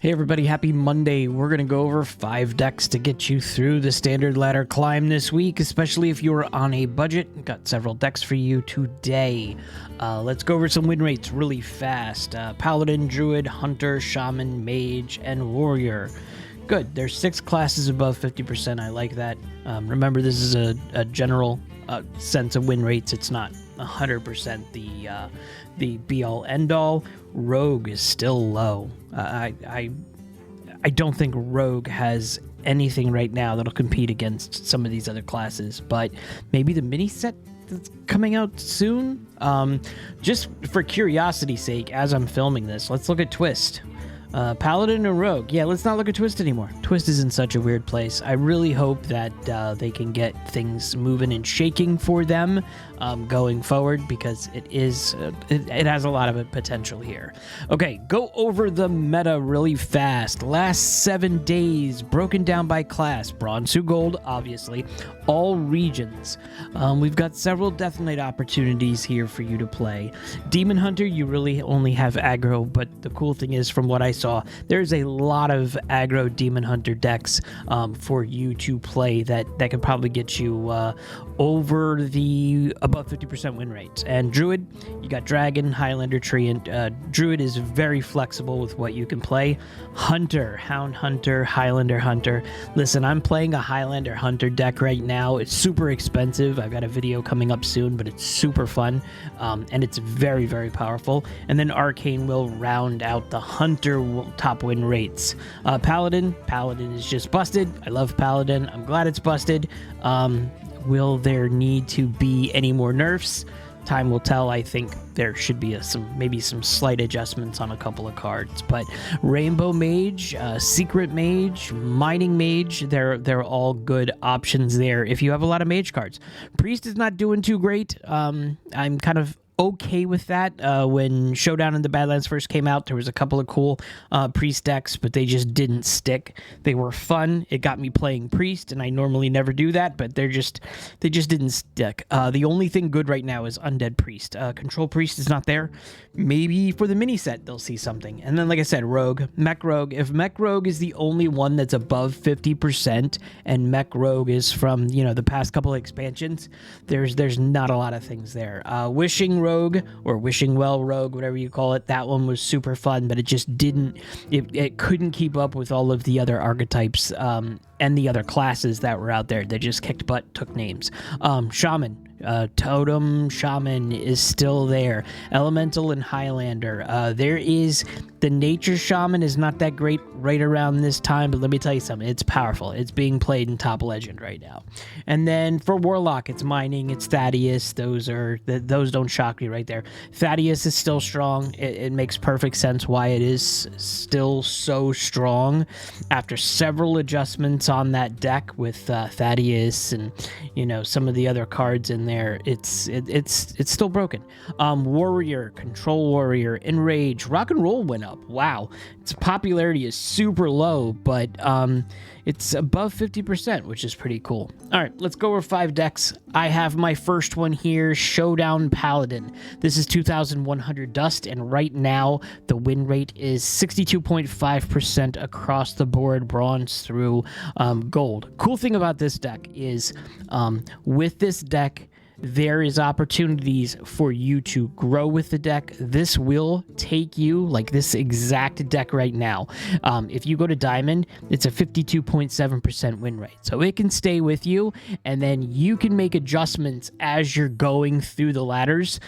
Hey everybody, happy Monday. We're going to go over 5 decks to get you through the standard ladder climb this week, especially if you're on a budget. Got several decks for you today. Let's go over some win rates really fast. Paladin, Druid, Hunter, Shaman, Mage, and Warrior. Good, there's 6 classes above 50%. I like that. Remember, this is a general sense of win rates. It's not 100% the be-all, end-all. Rogue is still low. I don't think Rogue has anything right now that'll compete against some of these other classes, but maybe the mini set that's coming out soon. Just for curiosity's sake, as I'm filming this, let's look at Twist. Paladin or Rogue? Yeah, let's not look at Twist anymore. Twist is in such a weird place. I really hope that they can get things moving and shaking for them going forward, because it has a lot of potential here. Okay, go over the meta really fast. Last 7 days, broken down by class. Bronze to Gold, obviously. All regions. We've got several Death Knight opportunities here for you to play. Demon Hunter, you really only have aggro, but the cool thing is, from what I saw, there's a lot of aggro Demon Hunter decks for you to play that could probably get you over the above 50% win rates. And Druid, you got Dragon, Highlander, Tree, and Druid is very flexible with what you can play. Hunter, Hound Hunter, Highlander Hunter. Listen, I'm playing a Highlander Hunter deck right now. It's super expensive. I've got a video coming up soon, but it's super fun, and it's very, very powerful. And then Arcane will round out the Hunter top win rates. Paladin is just busted. I love Paladin. I'm glad it's busted. Will there need to be any more nerfs? Time will tell. I think there should be maybe some slight adjustments on a couple of cards. But Rainbow Mage, Secret Mage, Mining Mage, they're all good options there if you have a lot of mage cards. Priest is not doing too great. I'm kind of okay with that. When Showdown in the Badlands first came out, there was a couple of cool Priest decks, but they just didn't stick. They were fun. It got me playing Priest, and I normally never do that, but they just didn't stick. The only thing good right now is Undead Priest. Control Priest is not there. Maybe for the mini set they'll see something. And then, like I said, Rogue, Mech Rogue. If Mech Rogue is the only one that's above 50%, and Mech Rogue is from the past couple of expansions, there's not a lot of things there. Wishing Rogue, or Wishing Well Rogue, whatever you call it, that one was super fun, but it just it couldn't keep up with all of the other archetypes and the other classes that were out there. They just kicked butt, took names. Shaman, Totem Shaman is still there. Elemental and Highlander. There is the Nature Shaman is not that great right around this time, but let me tell you something. It's powerful. It's being played in Top Legend right now. And then for Warlock, it's Mining, it's Thaddeus. Those don't shock me right there. Thaddeus is still strong. It makes perfect sense why it is still so strong after several adjustments on that deck with Thaddeus and some of the other cards in there. It's still broken. Warrior, Control Warrior, Enrage, Rock and Roll went up. Wow, its popularity is super low, but it's above 50%, which is pretty cool. All right, let's go over 5 decks. I have my first one here, Showdown Paladin. This is 2,100 dust, and right now the win rate is 62.5% across the board, bronze through gold. Cool thing about this deck is with this deck, there is opportunities for you to grow with the deck. This will take you, like this exact deck right now. If you go to Diamond, it's a 52.7% win rate. So it can stay with you, and then you can make adjustments as you're going through the ladders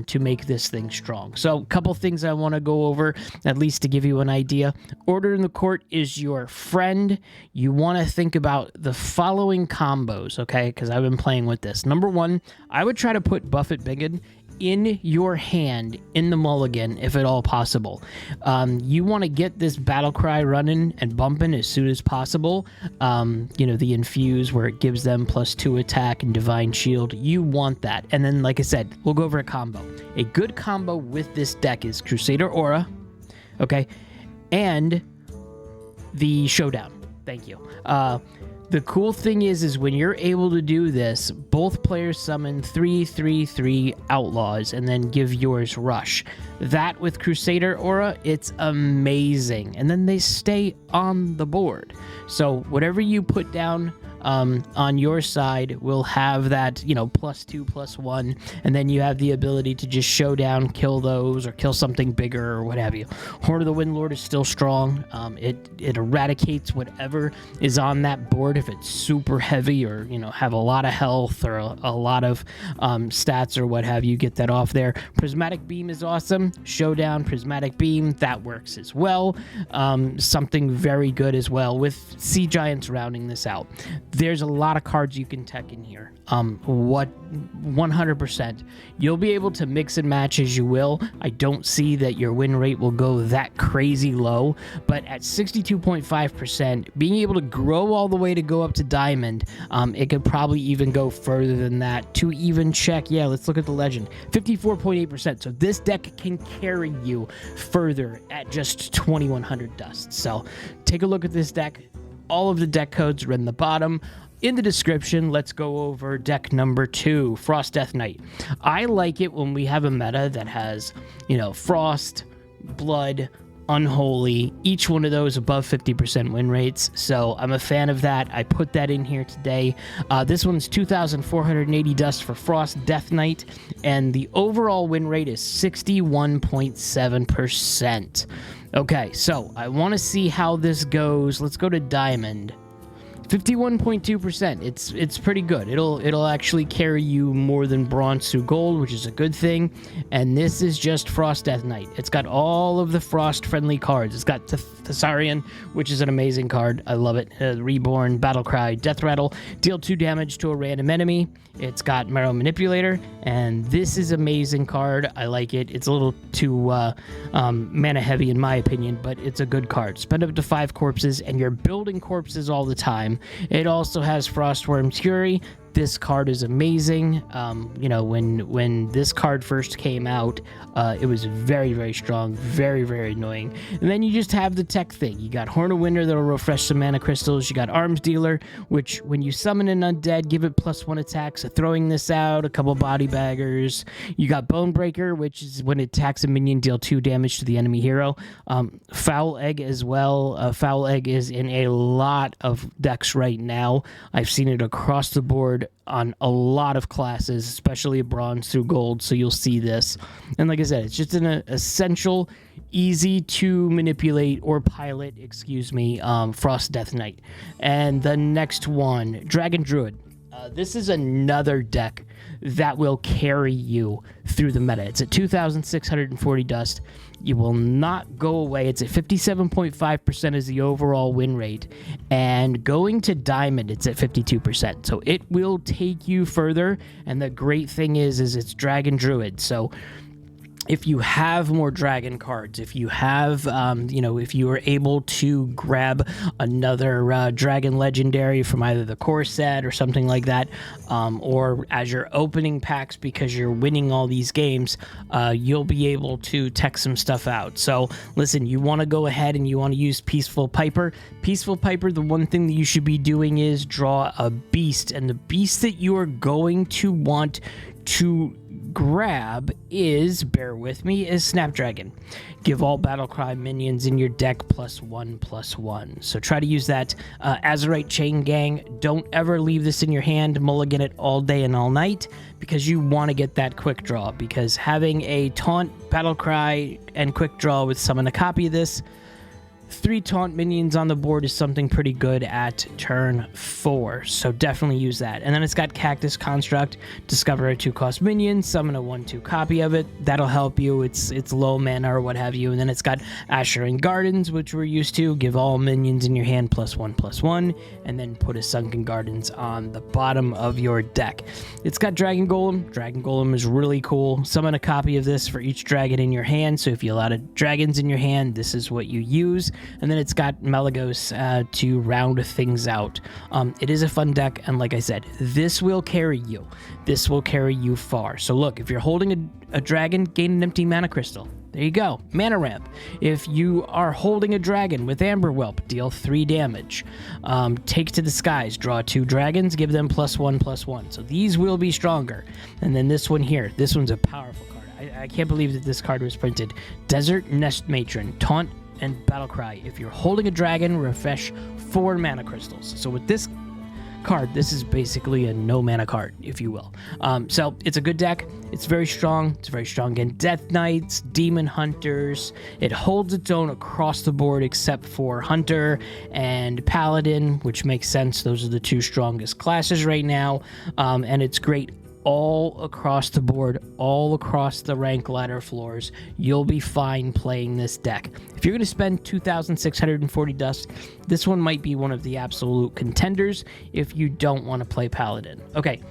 to make this thing strong. So a couple things I want to go over, at least to give you an idea. Order in the Court is your friend. You want to think about the following combos, okay? Because I've been playing with this. Number 1, I would try to put Buffett Biggin in your hand in the mulligan if at all possible. You want to get this battle cry running and bumping as soon as possible. The infuse where it gives them +2 attack and divine shield. You want that. And then, like I said, we'll go over a combo. A good combo with this deck is Crusader Aura, okay, and the Showdown. Thank you. The cool thing is when you're able to do this, both players summon 3/3/3 outlaws and then give yours rush. That with Crusader Aura, it's amazing. And then they stay on the board. So whatever you put down on your side will have that, you know, +2/+1, and then you have the ability to just showdown, kill those, or kill something bigger, or what have you. Horn of the Windlord is still strong. It eradicates whatever is on that board if it's super heavy, or, you know, have a lot of health, or a lot of stats, or what have you. Get that off there. Prismatic Beam is awesome. Showdown, Prismatic Beam, that works as well. Something very good as well with Sea Giants rounding this out. There's a lot of cards you can tech in here. 100%. You'll be able to mix and match as you will. I don't see that your win rate will go that crazy low, but at 62.5%, being able to grow all the way to go up to Diamond, it could probably even go further than that to even check. Yeah, let's look at the legend. 54.8%. So this deck can carry you further at just 2100 dust. So take a look at this deck. All of the deck codes are in the bottom. In the description, let's go over deck number 2, Frost Death Knight. I like it when we have a meta that has, you know, Frost, Blood, Unholy, each one of those above 50% win rates. So I'm a fan of that. I put that in here today. This one's 2,480 dust for Frost Death Knight, and the overall win rate is 61.7%. Okay, so I want to see how this goes. Let's go to Diamond. 51.2%. It's pretty good. It'll actually carry you more than Bronze through Gold, which is a good thing. And this is just Frost Death Knight. It's got all of the Frost friendly cards. It's got Thessarian, which is an amazing card. I love it. Reborn, Battlecry, Death Rattle, deal 2 damage to a random enemy. It's got Marrow Manipulator, and this is amazing card. I like it. It's a little too mana heavy in my opinion, but it's a good card. Spend up to 5 corpses, and you're building corpses all the time. It also has Frostworm's Fury. This card is amazing. You know, when this card first came out, it was very, very strong, very, very annoying. And then you just have the tech thing. You got Horn of Winter that'll refresh some mana crystals. You got Arms Dealer, which when you summon an undead, give it +1 attack. So throwing this out, a couple body baggers. You got Bone Breaker, which is when it attacks a minion, deal 2 damage to the enemy hero. Foul Egg as well. Foul Egg is in a lot of decks right now. I've seen it across the board on a lot of classes, especially Bronze through Gold, so you'll see this. And like I said, it's just an essential, easy to manipulate or pilot, Frost Death Knight. And the next one, Dragon Druid. This is another deck that will carry you through the meta. It's at 2,640 dust. You will not go away. It's at 57.5% is the overall win rate. And going to Diamond, it's at 52%. So it will take you further. And the great thing is it's Dragon Druid. So if you have more dragon cards, if you have, if you are able to grab another dragon legendary from either the core set or something like that, or as you're opening packs because you're winning all these games, you'll be able to tech some stuff out. So listen, you want to go ahead and you want to use Peaceful Piper. Peaceful Piper, the one thing that you should be doing is draw a beast, and the beast that you are going to want to grab is, bear with me, is Snapdragon. Give all Battlecry minions in your deck +1/+1. So try to use that. Azurite Chain Gang, don't ever leave this in your hand. Mulligan it all day and all night because you want to get that quick draw, because having a taunt, Battlecry, and quick draw with summon a copy of this, 3 taunt minions on the board is something pretty good at turn 4, so definitely use that. And then it's got Cactus Construct, discover a 2-cost minion, summon a 1/2 copy of it. That'll help you. It's low mana or what have you. And then it's got Asherin Gardens, which we're used to. Give all minions in your hand +1/+1, and then put a Sunken Gardens on the bottom of your deck. It's got Dragon Golem. Dragon Golem is really cool. Summon a copy of this for each dragon in your hand. So if you have a lot of dragons in your hand, this is what you use. And then it's got Malagos to round things out. It is a fun deck, and like I said, this will carry you. This will carry you far. So look, if you're holding a dragon, gain an empty mana crystal. There you go. Mana ramp. If you are holding a dragon with Amber Whelp, deal 3 damage. Take to the skies. Draw 2 dragons. Give them +1/+1. So these will be stronger. And then this one here. This one's a powerful card. I can't believe that this card was printed. Desert Nest Matron. Taunt and Battle Cry. If you're holding a dragon, refresh 4 mana crystals. So with this card, this is basically a no mana card, if you will. So it's a good deck. It's very strong. It's very strong against Death Knights, Demon Hunters. It holds its own across the board except for Hunter and Paladin, which makes sense. Those are the 2 strongest classes right now. And it's great all across the board, all across the rank ladder floors. You'll be fine playing this deck. If you're going to spend 2,640 dust, this one might be one of the absolute contenders if you don't want to play Paladin. Okay,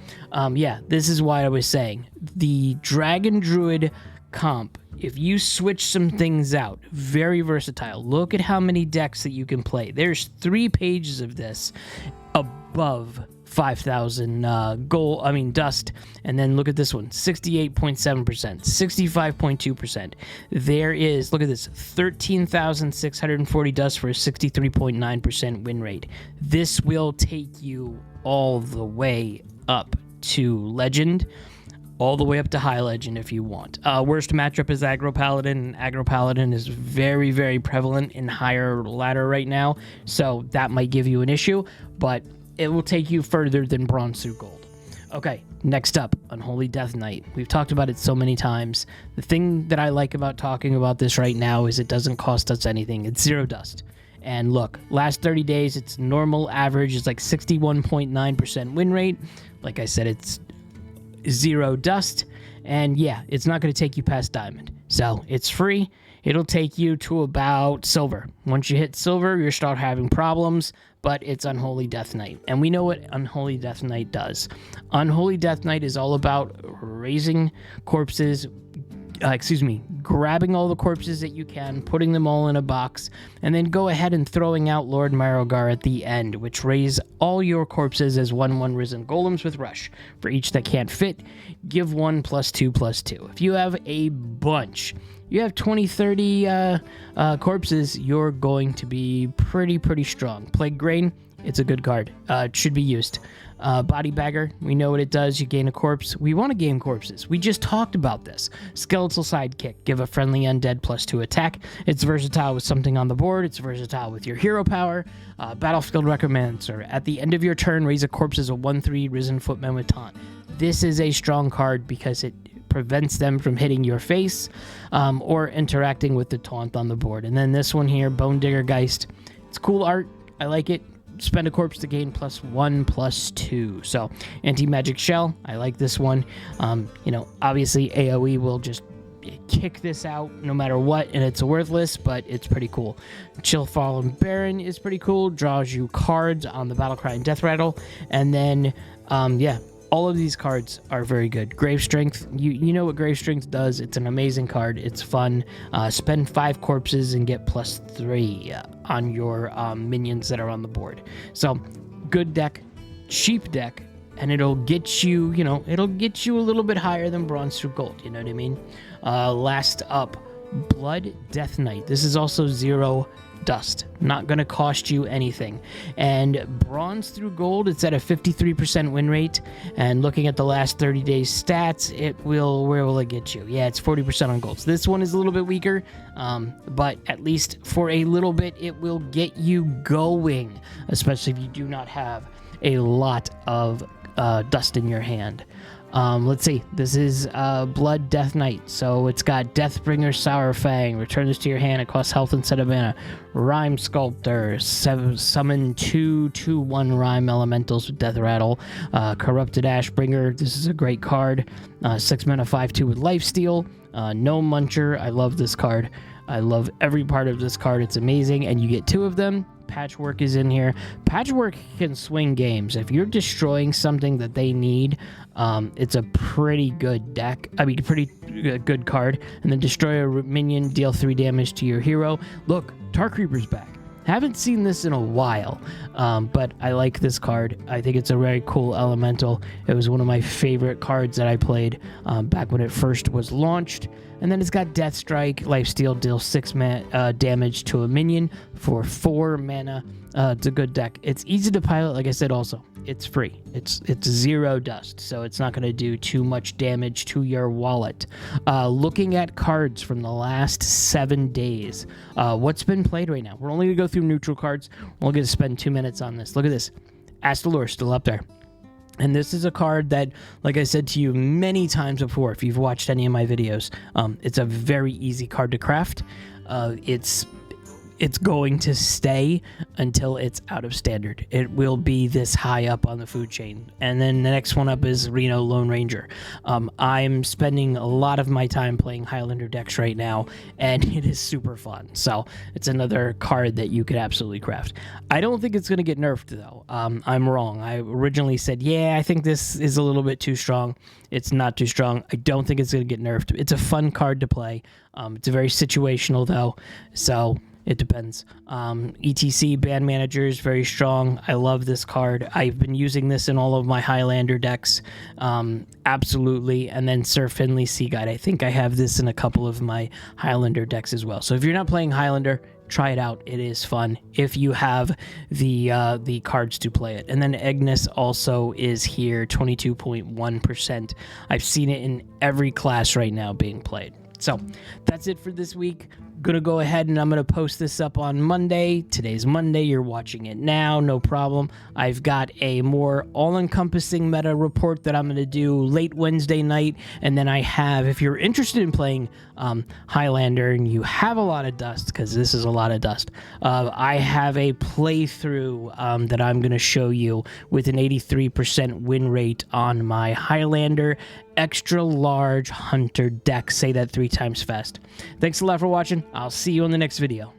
yeah, this is why I was saying the Dragon Druid comp, if you switch some things out, very versatile. Look at how many decks that you can play. There's 3 pages of this above 5,000 dust, and then look at this one, 68.7%, 65.2%. There is, look at this, 13,640 dust for a 63.9% win rate. This will take you all the way up to Legend, all the way up to High Legend if you want. Worst matchup is Aggro Paladin. Aggro Paladin is very, very prevalent in higher ladder right now, so that might give you an issue, but it will take you further than bronze through gold. Okay, next up, Unholy Death Knight. We've talked about it so many times. The thing that I like about talking about this right now is it doesn't cost us anything. It's 0 dust. And look, last 30 days, its normal average is like 61.9% win rate. Like I said, it's 0 dust. And yeah, it's not going to take you past diamond. So it's free. It'll take you to about silver. Once you hit silver, you'll start having problems, but it's Unholy Death Knight. And we know what Unholy Death Knight does. Unholy Death Knight is all about raising corpses, grabbing all the corpses that you can, putting them all in a box, and then go ahead and throwing out Lord Marogar at the end, which raise all your corpses as 1/1 risen golems with rush. For each that can't fit, give 1 +2/+2. If you have a bunch, you have 20, 30 corpses, you're going to be pretty strong. Plague Grain, it's a good card. It should be used. Body Bagger, we know what it does. You gain a corpse. We want to gain corpses. We just talked about this. Skeletal Sidekick, give a friendly undead +2 attack. It's versatile with something on the board. It's versatile with your hero power. Battlefield Recommencer, at the end of your turn, raise a corpse as a 1/3 risen footman with taunt. This is a strong card because it prevents them from hitting your face or interacting with the taunt on the board. And then this one here, Bone Digger Geist. It's cool art. I like it. Spend a corpse to gain +1/+2. So Anti-Magic Shell, I like this one. Obviously AoE will just kick this out no matter what, and it's worthless, but it's pretty cool. Chill Fallen Baron is pretty cool. Draws you cards on the Battle Cry and Death Rattle. And then, all of these cards are very good. Grave Strength, you know what Grave Strength does. It's an amazing card. It's fun. Spend 5 corpses and get +3 on your minions that are on the board. So, good deck, cheap deck, and it'll get you, it'll get you a little bit higher than bronze through gold. You know what I mean? Last up, Blood Death Knight. This is also 0 dust, not going to cost you anything. And bronze through gold, it's at a 53% win rate. And looking at the last 30 days stats, where will it get you? Yeah, it's 40% on gold. So this one is a little bit weaker, but at least for a little bit, it will get you going, especially if you do not have a lot of dust in your hand. Let's see. This is Blood Death Knight. So it's got Deathbringer Sour Fang. Return this to your hand. It costs health instead of mana. Rhyme Sculptor. Summon 2/1 Rhyme Elementals with Death Rattle. Corrupted Ashbringer. This is a great card. 6 mana 5/2 with Lifesteal. Gnome Muncher. I love this card. I love every part of this card. It's amazing. And you get 2 of them. Patchwork is in here. Patchwork can swing games. If you're destroying something that they need, it's a pretty good deck. Pretty good card. And then destroy a minion, deal 3 damage to your hero. Look, Tar Creeper's back. Haven't seen this in a while, but I like this card. I think it's a very cool elemental. It was one of my favorite cards that I played back when it first was launched. And then it's got Death Strike, Lifesteal, deals 6 damage to a minion for 4 mana. It's a good deck. It's easy to pilot, like I said. Also, it's free. It's 0 dust, so it's not going to do too much damage to your wallet. Looking at cards from the last 7 days, what's been played right now? We're only going to go through neutral cards. We're going to spend 2 minutes on this. Look at this. Astalor still up there. And this is a card that, like I said to you many times before, if you've watched any of my videos, it's a very easy card to craft. It's going to stay until it's out of standard. It will be this high up on the food chain. And then the next one up is Reno Lone Ranger. I'm spending a lot of my time playing Highlander decks right now, and it is super fun. So it's another card that you could absolutely craft. I don't think it's going to get nerfed, though. I'm wrong. I originally said, yeah, I think this is a little bit too strong. It's not too strong. I don't think it's going to get nerfed. It's a fun card to play. It's a very situational, though. So it depends. ETC Band Manager is very strong. I love this card. I've been using this in all of my Highlander decks. Absolutely. And then Sir Finley Sea Guide. I think I have this in a couple of my Highlander decks as well. So if you're not playing Highlander, try it out. It is fun if you have the cards to play it. And then Ignis also is here, 22.1%. I've seen it in every class right now being played. So that's it for this week. Gonna go ahead and I'm gonna post this up on Monday. Today's Monday. You're watching it now. No problem. I've got a more all-encompassing meta report that I'm gonna do late Wednesday night. And then I have, if you're interested in playing Highlander and you have a lot of dust, because this is a lot of dust, I have a playthrough that I'm gonna show you with an 83% win rate on my Highlander extra large hunter deck. Say that 3 times fast. Thanks a lot for watching. I'll see you in the next video.